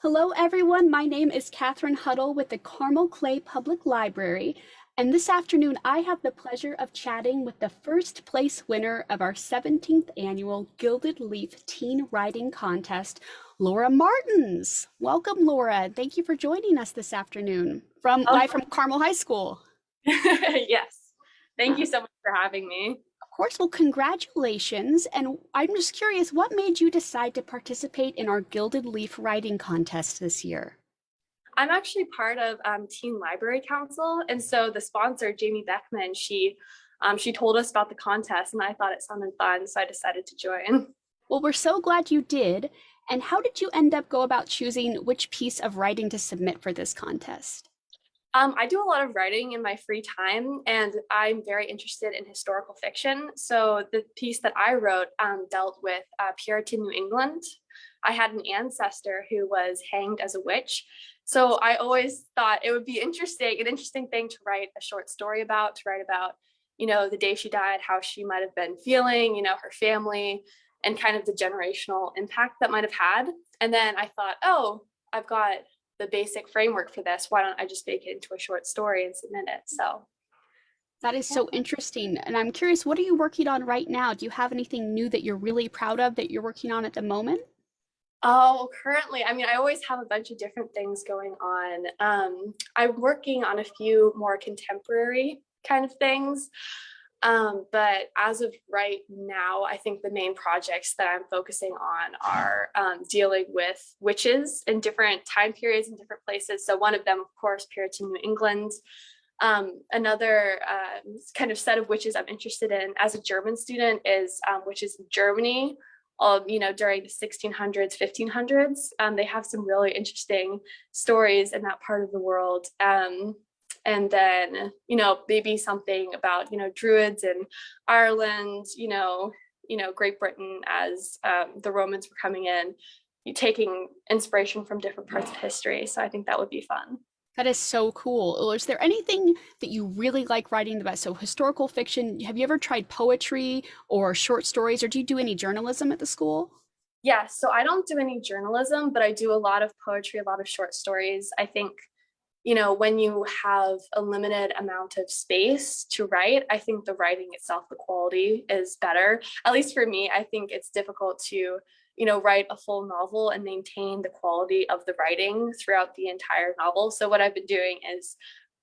Hello, everyone. My name is Catherine Huddle with the Carmel Clay Public Library, and this afternoon I have the pleasure of chatting with the first place winner of our 17th annual Gilded Leaf Teen Writing Contest, Laura Martens. Welcome, Laura. Thank you for joining us this afternoon from Oh, live from Carmel High School. yes. Thank you so much for having me. Of course, well, congratulations. And I'm just curious, what made you decide to participate in our Gilded Leaf Writing Contest this year? I'm actually part of Teen Library Council, and so the sponsor, Jamie Beckman, she told us about the contest, and I thought it sounded fun, so I decided to join. Well, we're so glad you did. And how did you end up go about choosing which piece of writing to submit for this contest? I do a lot of writing in my free time, and I'm very interested in historical fiction. So the piece that I wrote dealt with Puritan New England. I had an ancestor who was hanged as a witch. So I always thought it would be an interesting thing to write a short story about, the day she died, how she might have been feeling, her family, and kind of the generational impact that might have had. And then I thought, oh, I've got the basic framework for this. Why don't I just make it into a short story and submit it? So, That is yeah. so interesting. And I'm curious, what are you working on right now? Do you have anything new that you're really proud of that you're working on at the moment? Oh, currently, I mean, I always have a bunch of different things going on. I'm working on a few more contemporary kind of things. But as of right now, I think the main projects that I'm focusing on are dealing with witches in different time periods and different places. So one of them, of course, Puritan New England. Another kind of set of witches I'm interested in as a German student is witches in Germany. During the 1600s, 1500s, they have some really interesting stories in that part of the world. And then maybe something about druids in Ireland, Great Britain as the Romans were coming in, taking inspiration from different parts of history. So I think that would be fun. That is so cool. Well, is there anything that you really like writing the best? So, historical fiction, have you ever tried poetry or short stories, or do you do any journalism at the school? Yeah, so I don't do any journalism, but I do a lot of poetry, a lot of short stories. I think when you have a limited amount of space to write, I think the writing itself, the quality is better. At least for me, I think it's difficult to, write a full novel and maintain the quality of the writing throughout the entire novel. So what I've been doing is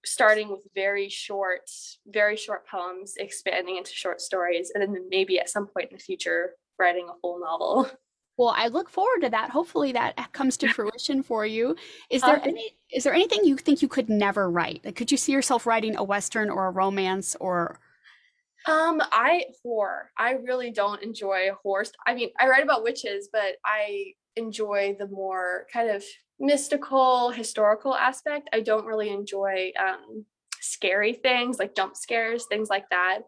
starting with very short poems, expanding into short stories, and then maybe at some point in the future, writing a full novel. Well, I look forward to that. Hopefully that comes to fruition for you. Okay. Is there anything you think you could never write? Like, could you see yourself writing a Western or a romance or I really don't enjoy horror. I mean, I write about witches, but I enjoy the more kind of mystical, historical aspect. I don't really enjoy scary things like jump scares, things like that.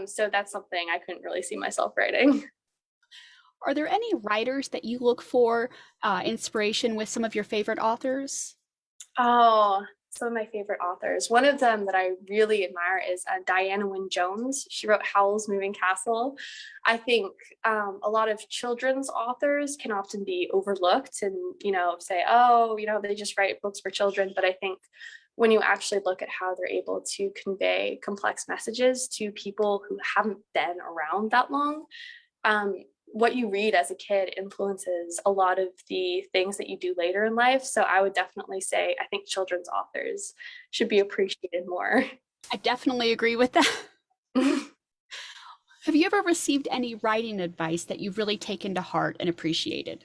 So that's something I couldn't really see myself writing. are there any writers that you look for inspiration with some of your favorite authors? Oh, some of my favorite authors. One of them that I really admire is Diana Wynne Jones. She wrote Howl's Moving Castle. I think a lot of children's authors can often be overlooked and, say, oh, they just write books for children. But I think when you actually look at how they're able to convey complex messages to people who haven't been around that long, um, what you read as a kid influences a lot of the things that you do later in life. So I would definitely say I think children's authors should be appreciated more. I definitely agree with that. Have you ever received any writing advice that you've really taken to heart and appreciated?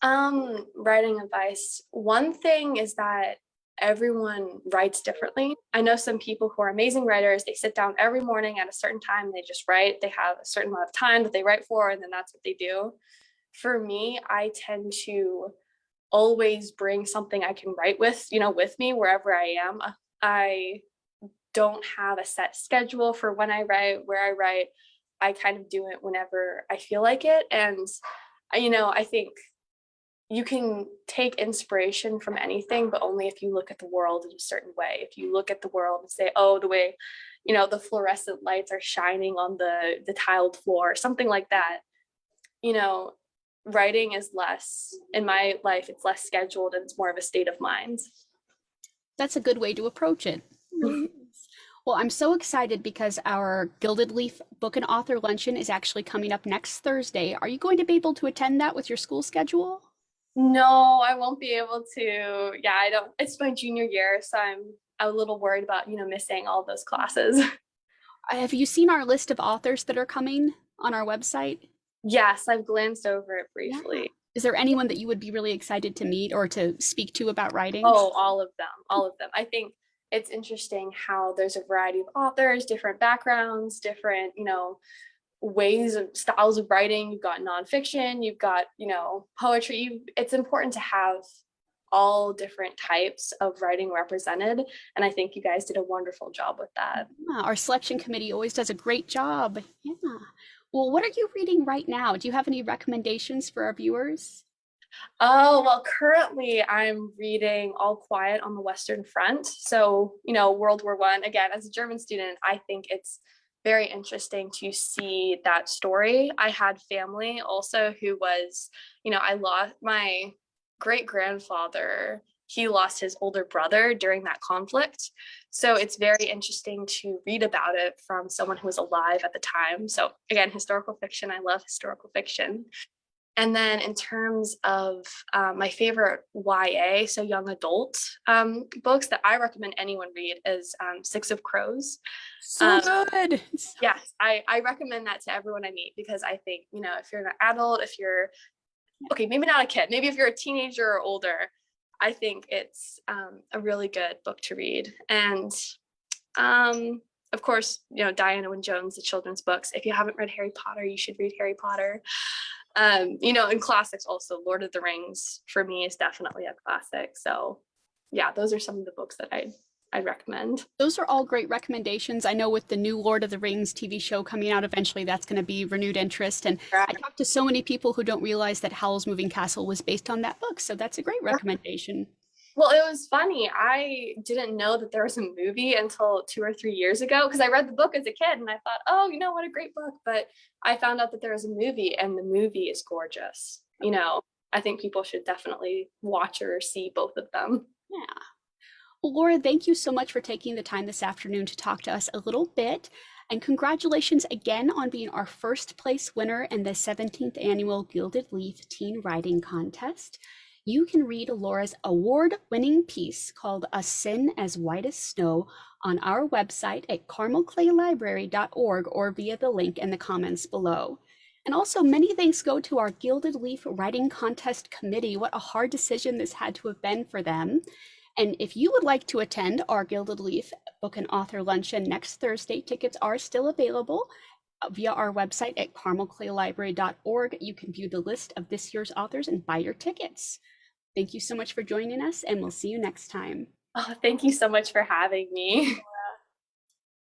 Writing advice. One thing is that everyone writes differently. I know some people who are amazing writers, they sit down every morning at a certain time, and they just write. They have a certain amount of time that they write for, and then that's what they do. For me, I tend to always bring something I can write with me wherever I am. I don't have a set schedule for when I write, where I write. I kind of do it whenever I feel like it. And, I think you can take inspiration from anything, but only if you look at the world in a certain way. If you look at the world and say, oh, the way, the fluorescent lights are shining on the tiled floor, something like that, you know, writing is less, in my life, it's less scheduled and it's more of a state of mind. That's a good way to approach it. Really is. Well, I'm so excited because our Gilded Leaf Book and Author Luncheon is actually coming up next Thursday. Are you going to be able to attend that with your school schedule? No, I won't be able to. Yeah, I don't. It's my junior year, so I'm a little worried about, missing all those classes. Have you seen our list of authors that are coming on our website? Yes, I've glanced over it Yeah. briefly. Is there anyone that you would be really excited to meet or to speak to about writing? Oh, all of them, all of them. I think it's interesting how there's a variety of authors, different backgrounds, different, ways of styles of writing. You've got nonfiction, you've got, poetry. It's important to have all different types of writing represented. And I think you guys did a wonderful job with that. Yeah, our selection committee always does a great job. Yeah. Well, what are you reading right now? Do you have any recommendations for our viewers? Oh, well, currently I'm reading All Quiet on the Western Front. So, World War One. Again, as a German student, I think it's very interesting to see that story. I had family also who was, I lost my great grandfather. He lost his older brother during that conflict. So it's very interesting to read about it from someone who was alive at the time. So again, historical fiction. I love historical fiction. And then in terms of my favorite YA, so young adult books that I recommend anyone read is Six of Crows. So good. Yes, I recommend that to everyone I meet because I think, if you're an adult, if you're, okay, maybe not a kid, maybe if you're a teenager or older, I think it's a really good book to read. And of course, Diana Wynne Jones, the children's books. If you haven't read Harry Potter, you should read Harry Potter. In classics also, Lord of the Rings for me is definitely a classic. So yeah, those are some of the books that I'd recommend. Those are all great recommendations. I know with the new Lord of the Rings TV show coming out eventually, that's going to be renewed interest. And I talked to so many people who don't realize that Howl's Moving Castle was based on that book. So that's a great recommendation. Well, it was funny. I didn't know that there was a movie until 2 or 3 years ago because I read the book as a kid and I thought, oh, what a great book. But I found out that there was a movie and the movie is gorgeous. I think people should definitely watch or see both of them. Yeah. Well, Laura, thank you so much for taking the time this afternoon to talk to us a little bit. And congratulations again on being our first place winner in the 17th annual Gilded Leaf Teen Writing Contest. You can read Laura's award-winning piece called A Sin as White as Snow on our website at carmelclaylibrary.org or via the link in the comments below. And also, many thanks go to our Gilded Leaf Writing Contest Committee. What a hard decision this had to have been for them. And if you would like to attend our Gilded Leaf Book and Author Luncheon next Thursday, tickets are still available via our website at carmelclaylibrary.org. You can view the list of this year's authors and buy your tickets. Thank you so much for joining us, and we'll see you next time. Oh, thank you so much for having me.